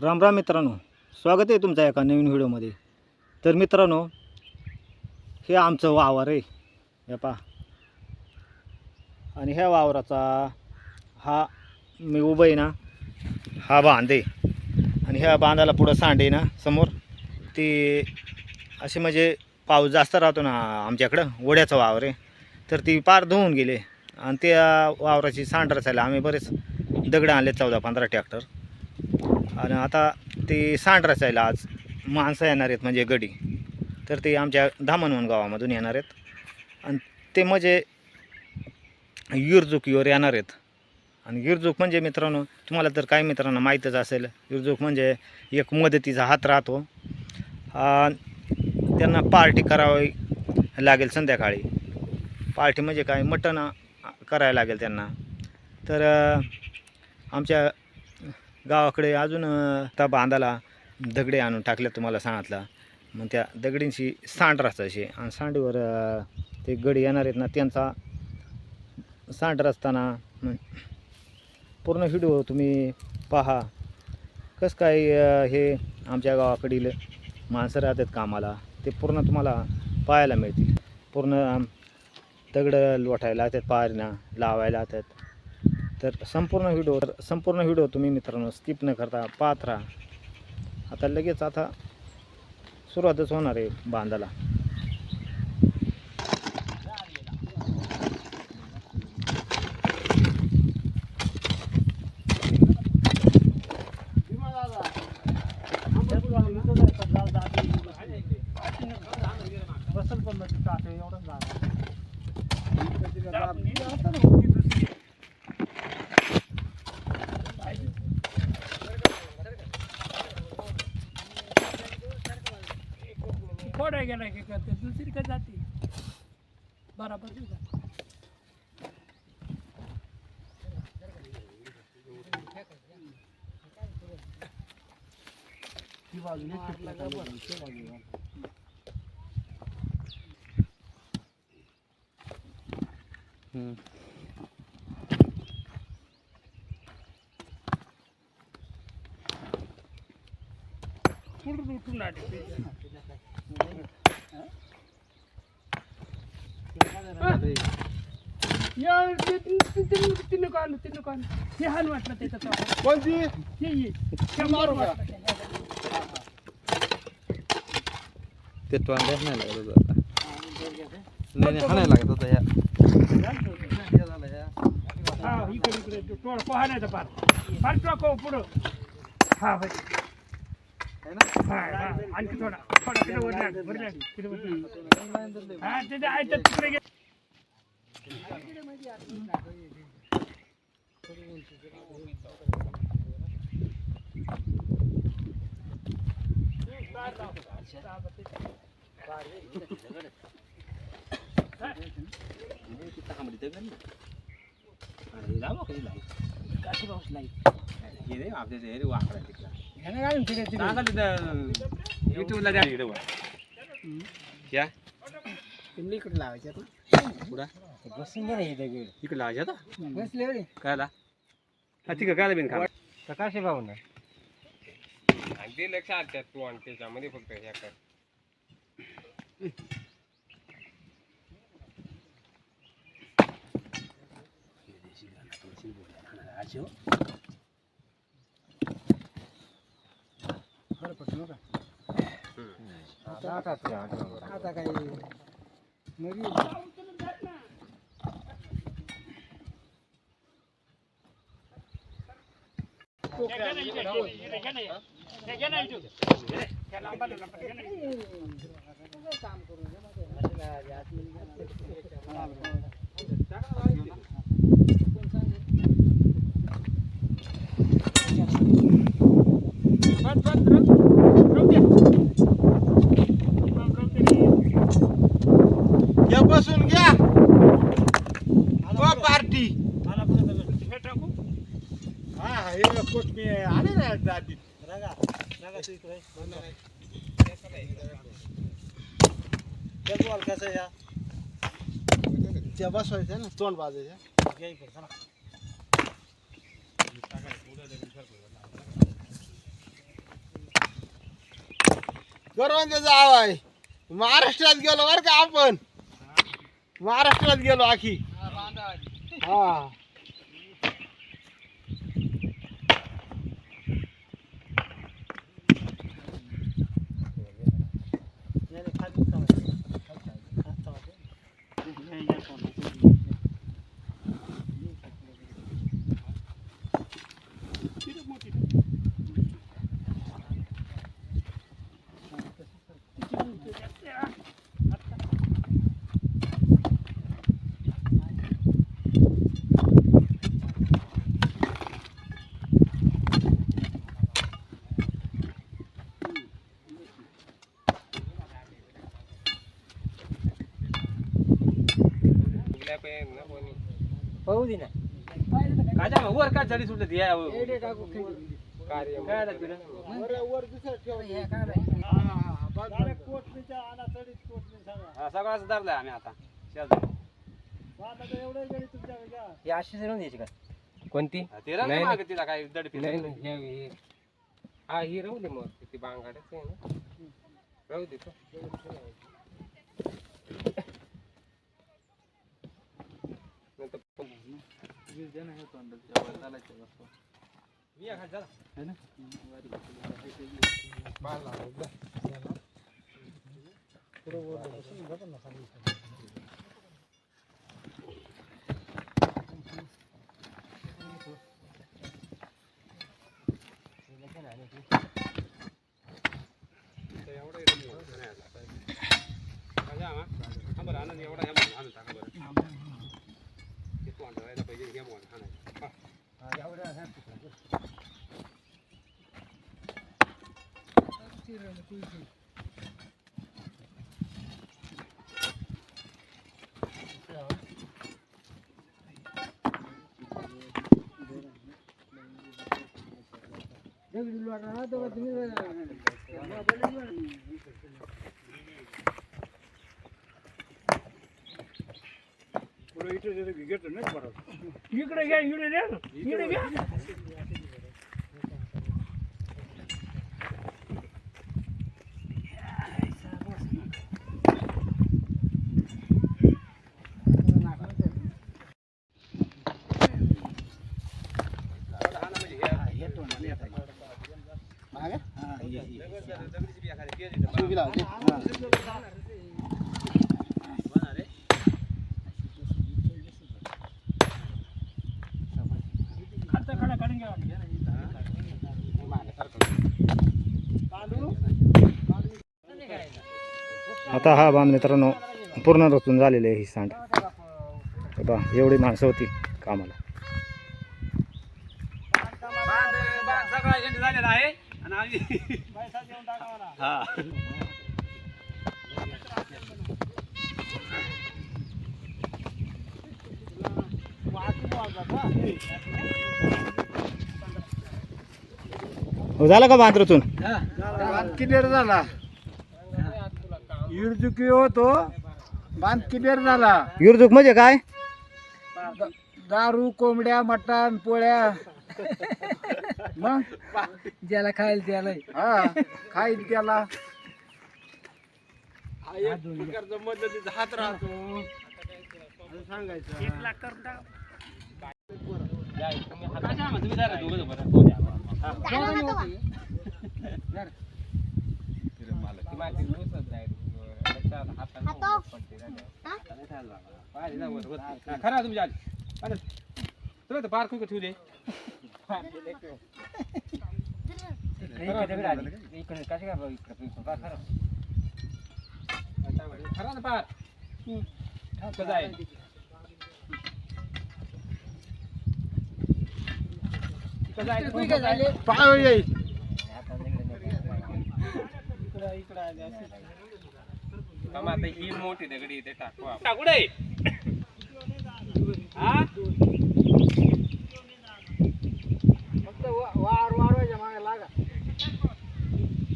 राम राम मित्रांनो, स्वागत आहे तुमचं एका नवीन व्हिडिओमध्ये. तर मित्रांनो, हे आमचं वावर आहे, हे पहा. आणि ह्या वावराचा हा मी उभं आहे ना, हा बांध आहे. आणि ह्या बांधाला पुढं सांड आहे ना समोर, ती असे म्हणजे पाऊस जास्त राहतो ना आमच्याकडं, ओढ्याचा वावर आहे. तर ती पार धुवून गेले आणि त्या वावराची सांड रचायला आम्ही बरेच दगडं आणले, 14-15 ट्रॅक्टर. आणि आता ते सांड रचायला आज माणसं येणार आहेत, म्हणजे गडी. तर ते आमच्या धामणवन गावामधून येणार आहेत आणि ते म्हणजे युरजूकीवर येणार आहेत. आणि युरजूक म्हणजे मित्रांनो, तुम्हाला तर काही मित्रांना माहीतच असेल, युरजूक म्हणजे एक मदतीचा हात राहतो. त्यांना पार्टी करावी लागेल संध्याकाळी. पार्टी म्हणजे काय, मटण करायला लागेल त्यांना. तर आमच्या गावाकडे अजून त्या बांधाला दगडे आणून टाकले, तुम्हाला सांगितलं. मग त्या दगडींची सांड रचायची आणि सांडीवर ते गडी येणार आहेत ना, त्यांचा सांड रचताना पूर्ण व्हिडिओ तुम्ही पहा. कसं काय हे आमच्या गावाकडील माणसं राहतात कामाला, ते पूर्ण तुम्हाला पाहायला मिळतील. पूर्ण दगडं लोटायला लागतात, पायऱ्या लावायला लागतात. तर संपूर्ण व्हिडिओ तुम्ही मित्रांनो स्किप न करता पाहत राहा. आता लगेच सुरुवातच होणार आहे बांधाला. थोड़ा गेला की करते दुसरी का जाती बराबर उठून तिने काढलं हे हाल वाटलं त्याच्यात कोणती ते नाही लागत नाही हाणायला लागत होता या इकडे टोळ पोहायला पार फार टाको पुढं. हा भाई आणखी थोडा तिकडे वर हा तिथे आहे तिकडे गे. इकडे लावायच्या इकडे लावायचे आता बसले कायला ठीक कायला बिन खा प्रकाश भाऊ ना अगदी लक्षात त्यात तू आणि त्याच्यामध्ये फक्त ह्या कर आता काही बसून घ्या पार्टी कोथमी आले ना दादी कसं या त्या बसवायचं ना, तोंड बाजायचं. करवंद जाव आहे महाराष्ट्रात गेलो बरं का आपण महाराष्ट्रात गेलो आखी हा उगल्या पाहिजे ना कोणी. पाहू दे ना काजा वर काय झाडी सुटत या कार्य काय तुला वर दुसरं ठेव सगळाच धरलाय आम्ही आता शेजारी. हे अशी सरून द्यायची का कोणती ते राहते नाही, मागे तिला काय दडपी नाही हा ही राहू दे मग ती बांगाडच आहे ना राहू दे तो. नंतर बाल लावायचा. इकडे घ्या इकडे घ्या खाता खडा काढून घ्या आता हा बांध मित्रांनो पूर्ण रचून झालेली आहे ही सांड. हे पहा एवढी माणसं होती कामाला. सगळा एंड झालेला आहे आणि आम्ही पैसा देऊन टाकावा ना हा हो, झाला का बांध रचून? बांध क्लिअर झाला युरजुकी होतो बांध क्लिअर झाला युरजुक म्हणजे काय? दारू कोंबड्या मटण पोळ्या मग ज्याला खायला त्याला हा खाईल त्याला मदतीचा हात राहतो सांगायचं 1 लाख करून टाका तुम्ही जरा दोघं बरं खरा तुमच्या तुम्ही पार कुठे ठेवले खरा ना पार कसं आहे पाय येईल आता ही मोठी दगडी इथे टाकू आपण. टाकुडे हा फक्त वार वारवायच्या मागे लागा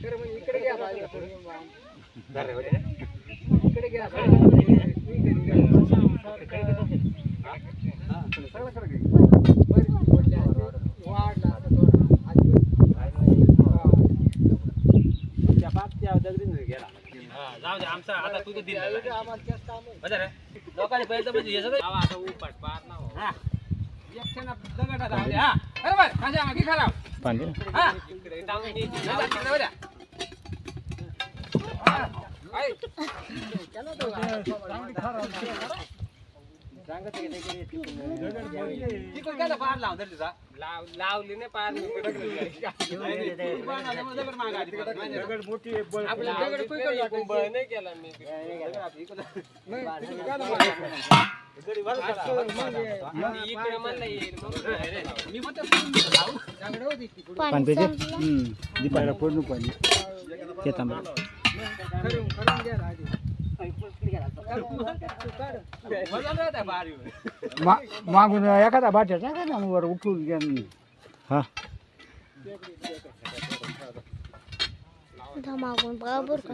तर मग इकडे घ्या पाहिजे इकडे घ्या वाढला जाऊ दे आमचा आता तू तर दिला लोकांनी पहिलं म्हणजे हे सगळं आता उपाट पार ना हो. एकट्यानं दगड जाऊ दे. हा बरोबर माझ्या मागे खराब पाणी हा इकडे टांगून ये. जा, तिकडे वळ्या. काय? तिकडे गेला पार लाव धर तिचा. लावली नाही पार मी पडकलं. दगड मागा आधी. दगड मोठी आहे, बळ- आपलं दगड कुठं कुंभळ नाही केला मी इकडे म्हणलं येईल म्हणून. मी म्हणतो पाणी दीपायला पडून पाणी ते तांबा मागून एखादा बाट्या टाका ना वर उठून घ्या मी. हा मागून बरोबर का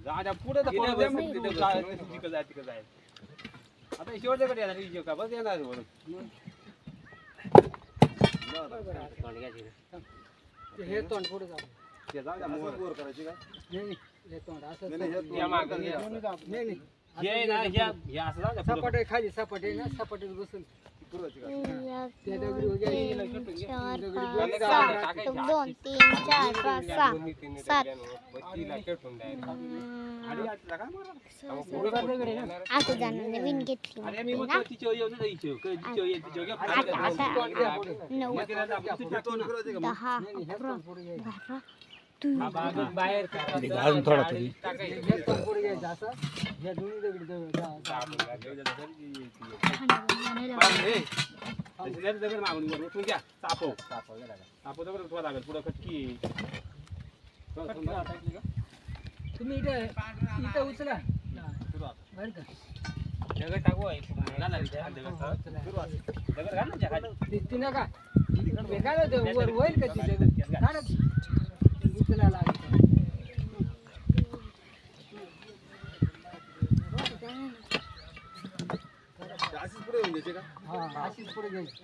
झालं पुढे आता शेवटच्याकडे येणार विजय का बस येणार म्हणून हे तोंड पुढे जाऊ. ते जाऊ द्या, मोर करायची का या मागं या. हे ना हे असं जाऊ द्या, पुढं. सपाटे खाली सपाटे ना सपाटे बसून त्या दगडी वगैरे 4 5 6 2 3 4 5 6 7 तिला केटून द्यायला. आता जाणार नवीन घेतली अरे मी ना म्हणतो तिच्या येऊ नये तिच्या तिच्या ये तिच्या घे. आता 9 तिला दाबून तिच्या तोंड करायचं का? 10 11 12 बाजून बाहेर अजून थोडा तरी. पुढे घ्यायचं असं या दोन्ही दगडी हे दगड मागून वर उठून घ्या. चापव चापव दगड उठवा लागेल पुढं खटकी. तुम्ही इथं उचला बरं का दगड टाकू आहे. घाला इथे, दगड घाल ना त्या खाली. ती नका काय होतं वर होईल का ती दगड उचला लागतं. अशीच पुढे येऊन द्यायची का? हा अशीच पुढे घ्यायची.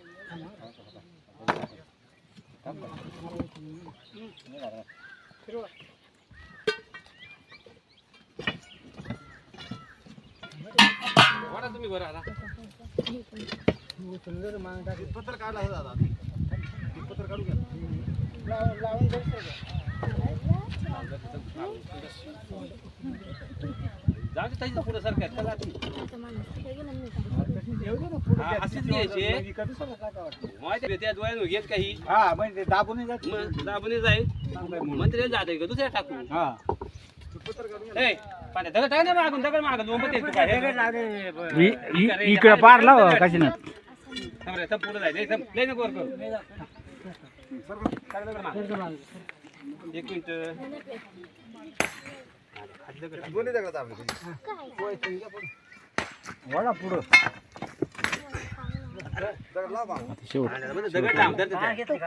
वाटा तुम्ही बरं आता. सुंदर माग टाक. पत्र काढला होता दादा. पत्र काढू घ्या. लावून जायचं जाऊ दे ताईचं पुढं सरकार चला अशीच घ्यायची. माहिती आहे त्या डोळ्यानं घेत काही हा म्हणजे दाबून जाते. मग दाबून जाईल मंत्री जात का दुसऱ्या टाकू. हा ए पाण्या दगड टाक ना मागून दगड मागून लोंबत येतो काय. इकडे पार लाव कशी ना पुढे जायचं लय नको वर करू. एक मिनिट दोन्ही दगड दाबले. वडा पुढं शेवट दगड लांब धरते त्या.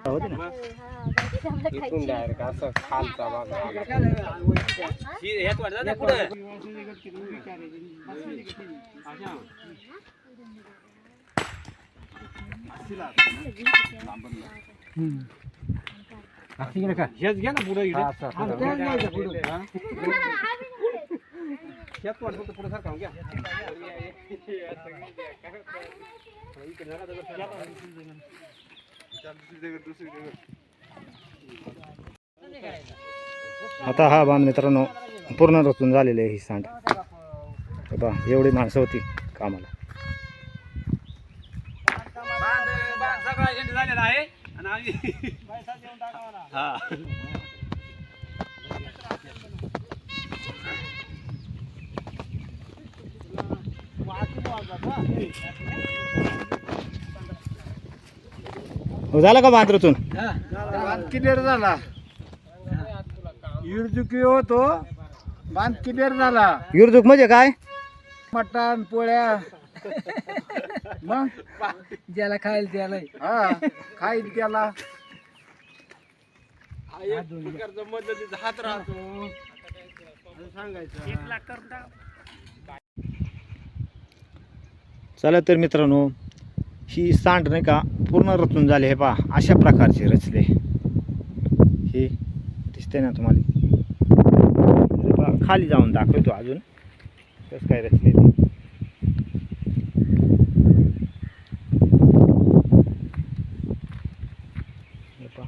होते ना इथून डायरेक्ट असं खालचा भाग ह्यात वाटत ना पुढं. अच्छा. तिकडे का हेच घ्या ना पुढं इकडे. ह्यात वाटत फक्त पुढं सारखा घ्या. आता हा बांध मित्रांनो पूर्ण रचून झालेली आहे ही सांड. हे पहा एवढी माणसं होती कामाला. सगळा एंड झालेला आहे आणि आम्ही हा हो झाला का बांध रचून. बांध क्लिअर झाला. युरजुकी होतो बांध क्लिअर झाला. युरजुक म्हणजे काय. मटण पोळ्या मग ज्याला खायला त्याला हा खाईल त्याला. मदतीचा हात राहतो चला तर मित्रांनो ही सांड नाही का पूर्ण रचून झाले. हे पहा अशा प्रकारचे रचले. हे दिसते ना तुम्हाला. हे पहा, खाली जाऊन दाखवतो अजून कसं काय रचले ते. हे पहा.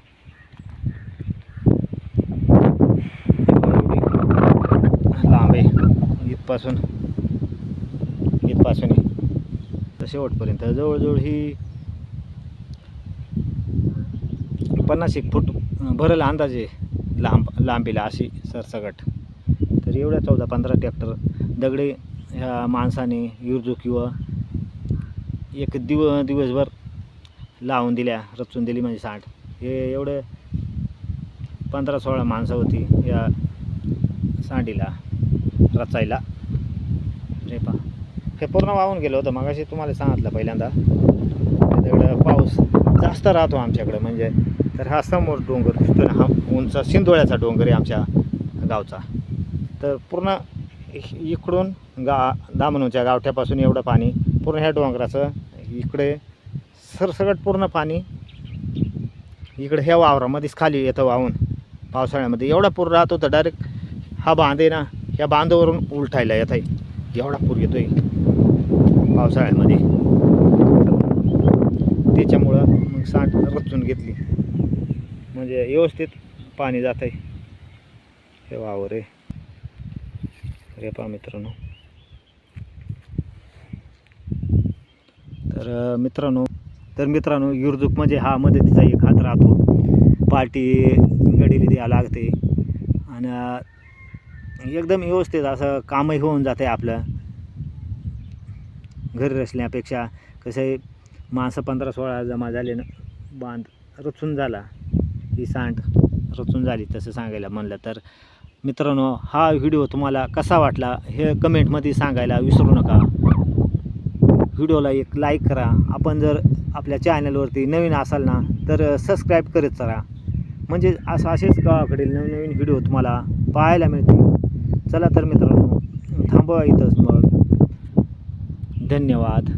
लांब आहे इथपासून तर शेवटपर्यंत. जवळजवळ ही 50 फूट भरेल अंदाजे लांबीला अशी सरसकट. तर एवढ्या 14-15 ट्रॅक्टर दगडे ह्या माणसाने युरजू किंवा एक दिवसभर लावून दिल्या, रचून दिली म्हणजे सांड. हे एवढे 15-16 माणसं होती या सांडीला रचायला. हे पहा हे पूर्ण वाहून गेलं होतं. मगाशी तुम्हाला सांगितलं पहिल्यांदा तिकडं पाऊस जास्त राहतो आमच्याकडे म्हणजे. तर हा समोर डोंगर दिसतो ना, हा उंच शिंदोळ्याचा डोंगर आहे आमच्या गावचा. तर पूर्ण इकडून दामणूच्या गावठ्यापासून एवढं पाणी पूर्ण ह्या डोंगराचं इकडे सरसकट पूर्ण पाणी इकडे ह्या वावरामध्येच खाली येतं वाहून. पावसाळ्यामध्ये एवढा पूर राहत होता. डायरेक्ट हा बांध आहे ना, ह्या बांधावरून उलटायला येत आहे. एवढा पूर येतोय पावसाळ्यामध्ये. त्याच्यामुळं मग सांड रचून घेतली म्हणजे व्यवस्थित पाणी जात आहे. हे वावर आहे. हे पहा मित्रांनो. तर मित्रांनो युरजूक म्हणजे हा मदतीचा एक हात राहतो. पार्टी गडीला द्यावं लागते आणि एकदम व्यवस्थित असं कामही होऊन जाते आपलं. घरी असल्यापेक्षा कसं आहे माणसं 15-16 जमा झाले ना, बांध रचून झाला, ही सांड रचून झाली तसं सांगायला म्हणलं तर. मित्रांनो हा व्हिडिओ तुम्हाला कसा वाटला हे कमेंटमध्ये सांगायला विसरू नका. व्हिडिओला एक लाईक करा. आपण जर आपल्या चॅनलवरती नवीन असाल ना तर सबस्क्राईब करत राहा म्हणजे असेच गावाकडील नवीन व्हिडिओ तुम्हाला पाहायला मिळतील. चला तर मित्रांनो थांबवा इथंच मग. धन्यवाद.